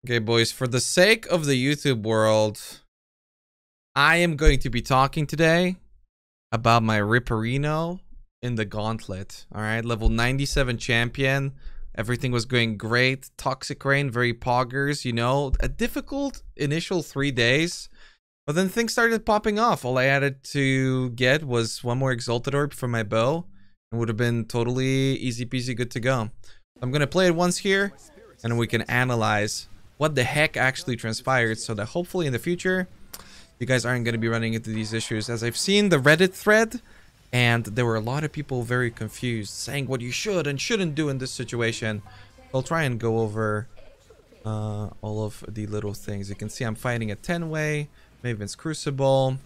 Okay, boys, for the sake of the YouTube world, I am going to be talking today about my Ripperino in the Gauntlet. All right, level 97 champion. Everything was going great. Toxic Rain, very poggers, you know. A difficult initial 3 days, but then things started popping off. All I had to get was one more Exalted Orb for my bow, and would have been totally easy peasy good to go. I'm going to play it once here, and then we can analyze what the heck actually transpired, so that hopefully in the future you guys aren't going to be running into these issues, as I've seen the Reddit thread and there were a lot of people very confused saying what you should and shouldn't do in this situation. I'll try and go over all of the little things. You can see I'm fighting a 10-way Maven's Crucible.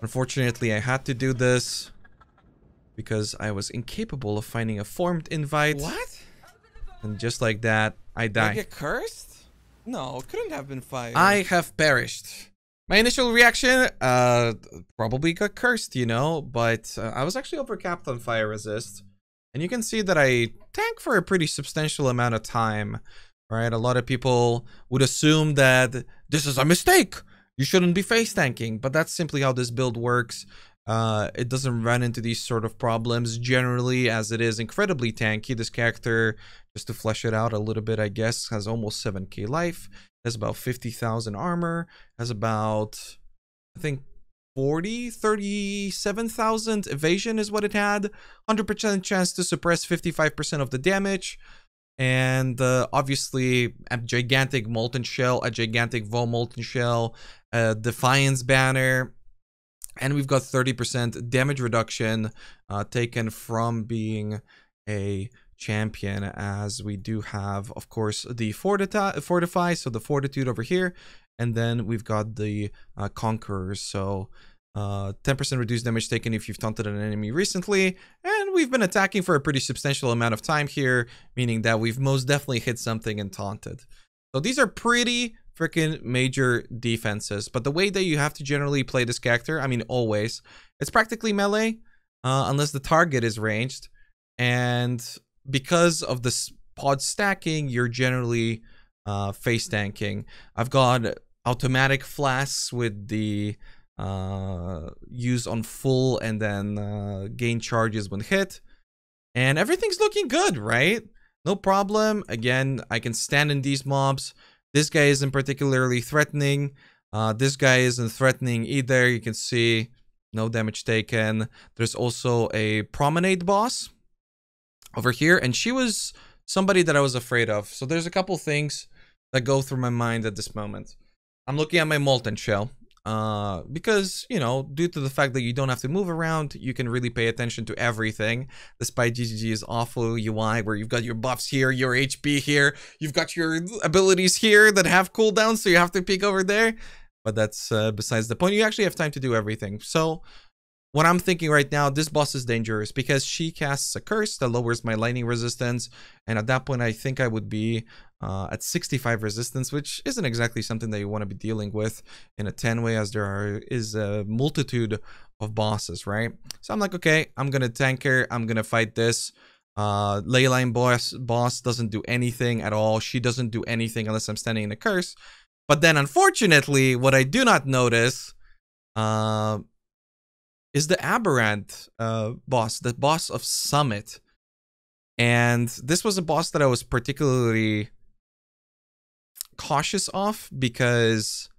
Unfortunately, I had to do this because I was incapable of finding a formed invite. What? And just like that, I Did I died. get cursed? No, it couldn't have been fire. I have perished. My initial reaction, probably got cursed, you know, but I was actually overcapped on fire resist. And you can see that I tank for a pretty substantial amount of time, right? A lot of people would assume that this is a mistake. You shouldn't be face tanking, but that's simply how this build works. It doesn't run into these sort of problems generally, as it is incredibly tanky. This character, just to flesh it out a little bit, I guess, has almost 7k life, has about 50,000 armor, has about, I think, 37,000 evasion is what it had, 100% chance to suppress 55% of the damage, and obviously a gigantic Molten Shell, a gigantic Vo Molten Shell, a Defiance banner. And we've got 30% damage reduction taken from being a champion, as we do have, of course, the Fortify, so the Fortitude over here. And then we've got the Conquerors, so 10% reduced damage taken if you've taunted an enemy recently. And we've been attacking for a pretty substantial amount of time here, meaning that we've most definitely hit something and taunted. So these are pretty freaking major defenses, but the way that you have to generally play this character, I mean always, it's practically melee unless the target is ranged, and because of the pod stacking, you're generally face tanking. I've got automatic flasks with the use on full and then gain charges when hit, and everything's looking good, right? No problem. Again, I can stand in these mobs. This guy isn't particularly threatening. This guy isn't threatening either. You can see no damage taken. There's also a Promenade boss over here, and she was somebody that I was afraid of. So there's a couple things that go through my mind at this moment. I'm looking at my Molten Shell. Because, you know, due to the fact that you don't have to move around, you can really pay attention to everything, despite GGG's awful UI where you've got your buffs here, your HP here, you've got your abilities here that have cooldowns, so you have to peek over there. But that's besides the point. You actually have time to do everything. So what I'm thinking right now, this boss is dangerous because she casts a curse that lowers my lightning resistance, and at that point I think I would be at 65 resistance, which isn't exactly something that you want to be dealing with in a 10-way, as there is a multitude of bosses, right? So I'm like, okay, I'm gonna tank her, I'm gonna fight this. Leyline boss doesn't do anything at all. She doesn't do anything unless I'm standing in a curse. But then unfortunately, what I do not notice is the Aberrant boss, the boss of Summit. And this was a boss that I was particularly cautious of because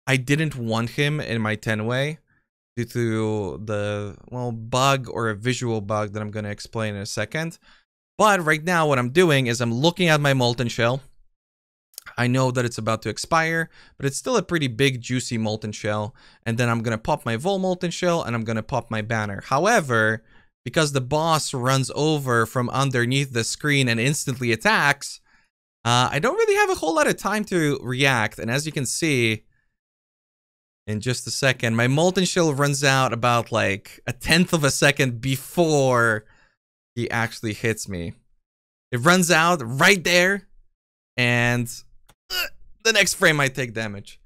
I didn't want him in my 10-way due to the, well, bug or a visual bug that I'm going to explain in a second. But right now what I'm doing is I'm looking at my Molten Shell. I know that it's about to expire, but it's still a pretty big, juicy Molten Shell. And then I'm going to pop my Vol Molten Shell, and I'm going to pop my banner. However, because the boss runs over from underneath the screen and instantly attacks, I don't really have a whole lot of time to react. And as you can see, in just a second, my Molten Shell runs out about like 1/10 of a second before he actually hits me. It runs out right there, and the next frame I take damage.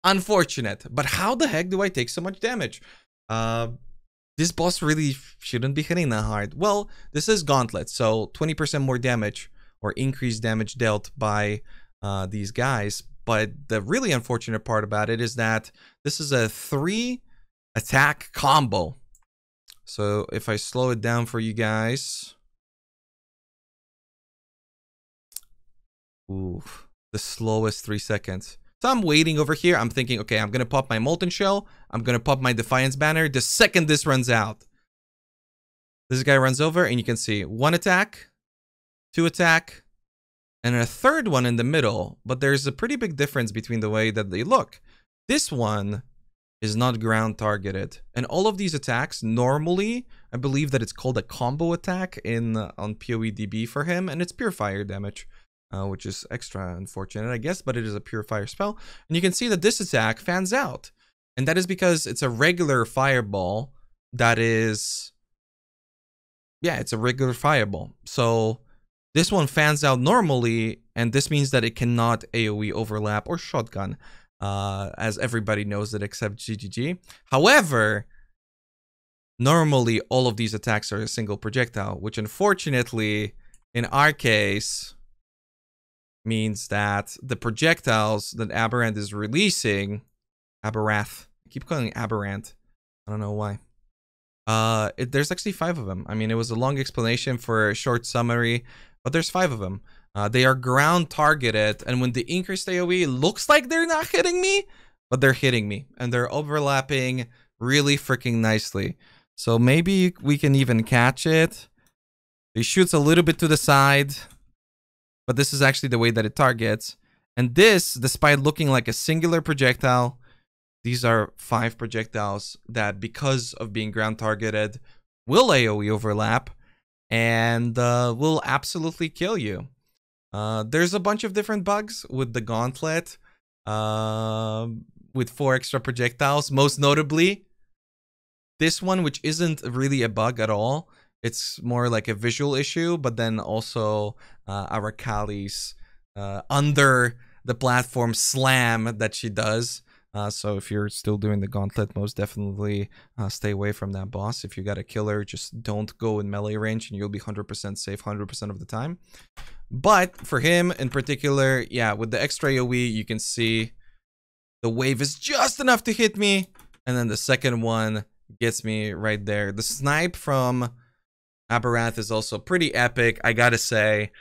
Unfortunate, but how the heck do I take so much damage? This boss really shouldn't be hitting that hard. Well, this is Gauntlet, so 20% more damage or increased damage dealt by these guys. But the really unfortunate part about it is that this is a 3-attack combo. So if I slow it down for you guys. Ooh, the slowest 3 seconds. So I'm waiting over here. I'm thinking, okay, I'm going to pop my Molten Shell. I'm going to pop my Defiance banner the second this runs out. This guy runs over and you can see 1 attack, 2 attack, and a 3rd one in the middle. But there's a pretty big difference between the way that they look. This one is not ground targeted. And all of these attacks, normally, I believe that it's called a combo attack on PoEDB for him. And it's pure fire damage, which is extra unfortunate, I guess. But it is a pure fire spell. And you can see that this attack fans out. And that is because it's a regular fireball that is... Yeah, it's a regular fireball. So this one fans out normally, and this means that it cannot AoE overlap or shotgun, as everybody knows it except GGG. However, normally all of these attacks are a single projectile, which unfortunately, in our case, means that the projectiles that Aberrant is releasing, Aberrath, I keep calling it Aberrant, I don't know why. There's actually 5 of them. I mean, it was a long explanation for a short summary, but there's 5 of them. They are ground targeted, and when the increased AoE looks like they're not hitting me, but they're hitting me, and they're overlapping really freaking nicely. So maybe we can even catch it. It shoots a little bit to the side, but this is actually the way that it targets. And this, despite looking like a singular projectile, these are 5 projectiles that, because of being ground targeted, will AoE overlap and will absolutely kill you. There's a bunch of different bugs with the gauntlet, with 4 extra projectiles. Most notably, this one, which isn't really a bug at all. It's more like a visual issue, but then also Arakali's under the platform slam that she does. So if you're still doing the gauntlet, most definitely stay away from that boss. If you got a killer, just don't go in melee range and you'll be 100% safe 100% of the time. But for him in particular, yeah, with the extra AoE, you can see the wave is just enough to hit me. And then the second one gets me right there. The snipe from Aberrath is also pretty epic, I gotta say.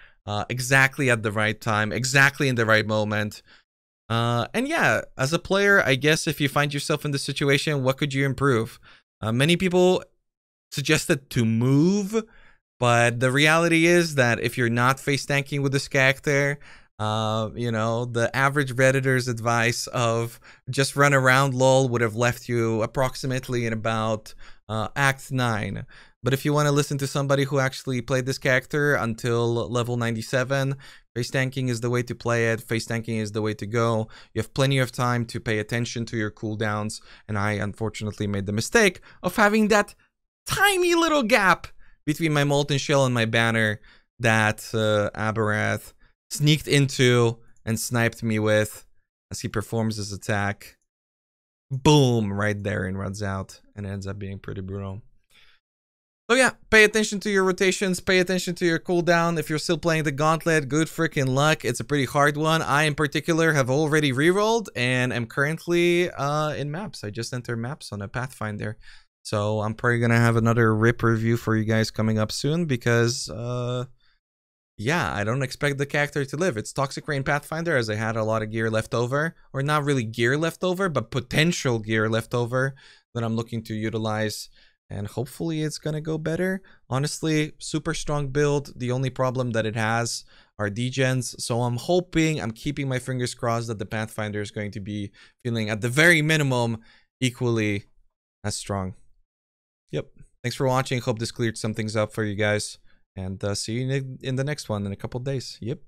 Exactly at the right time, exactly in the right moment. And yeah, as a player, I guess if you find yourself in this situation, what could you improve? Many people suggested to move, but the reality is that if you're not face tanking with this character, you know, the average Redditor's advice of just run around lol would have left you approximately in about Act 9. But if you want to listen to somebody who actually played this character until level 97, face tanking is the way to play it. Face tanking is the way to go. You have plenty of time to pay attention to your cooldowns. And I unfortunately made the mistake of having that tiny little gap between my Molten Shell and my banner that Aberrath sneaked into and sniped me with as he performs his attack. Boom, right there and runs out, and it ends up being pretty brutal. So yeah, pay attention to your rotations, pay attention to your cooldown. If you're still playing the gauntlet, good freaking luck. It's a pretty hard one. I in particular have already rerolled and am currently in maps. I just entered maps on a Pathfinder. So I'm probably gonna have another rip review for you guys coming up soon because yeah, I don't expect the character to live. It's Toxic Rain Pathfinder, as I had a lot of gear left over, or not really gear left over, but potential gear left over that I'm looking to utilize. And hopefully it's gonna go better. Honestly, super strong build. The only problem that it has are degens. So I'm hoping, I'm keeping my fingers crossed that the Pathfinder is going to be feeling at the very minimum equally as strong. Yep. Thanks for watching. Hope this cleared some things up for you guys. And see you in the next one in a couple days. Yep.